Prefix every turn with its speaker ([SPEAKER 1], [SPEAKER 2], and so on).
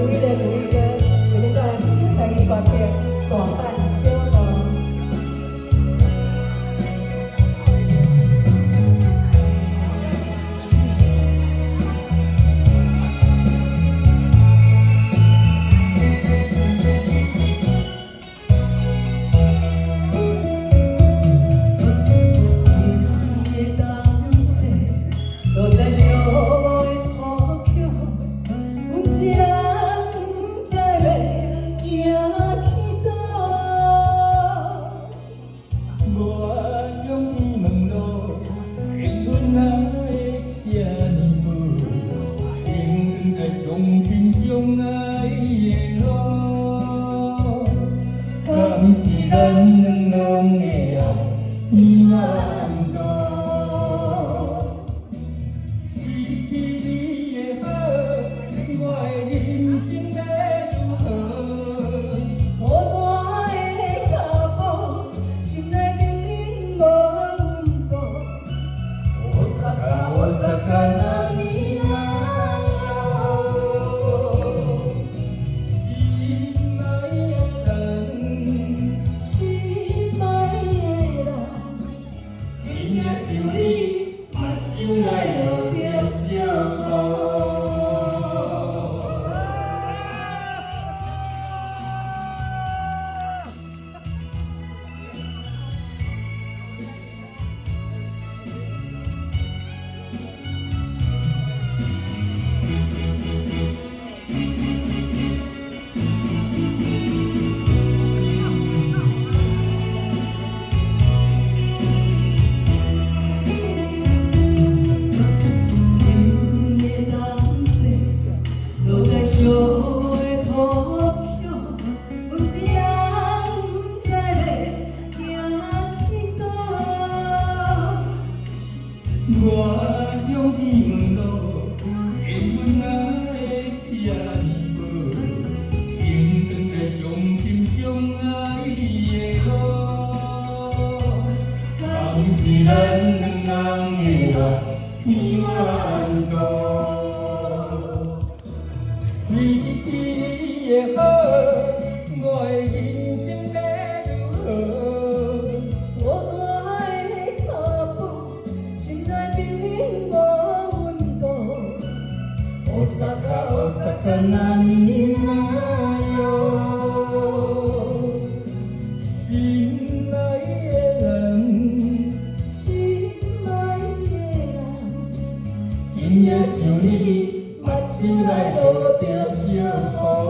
[SPEAKER 1] 主义的主义歌，有那个新的一个片广泛修容。
[SPEAKER 2] 감시는 능해야 이만도 이끼리에 과의 힘진대주어
[SPEAKER 1] 모두의 가보 신나 빌린 마음도
[SPEAKER 2] 오사카 오사카 우리 마침 나요 되었어
[SPEAKER 1] 쇼의 도쿄 운지랑 자를 기억히도
[SPEAKER 2] 과경 힘도 애군 나의 피아니고 힘든데 용김병 아이예요 당신은 능랑해라 이완도 위기에 너의 힘든 대주어
[SPEAKER 1] 모두의 가보 신나 빌린 마음도
[SPEAKER 2] 오사카 오사카 나미나요 빛나이에란
[SPEAKER 1] 신나이에란
[SPEAKER 2] 김예술이 마침 나요 되었어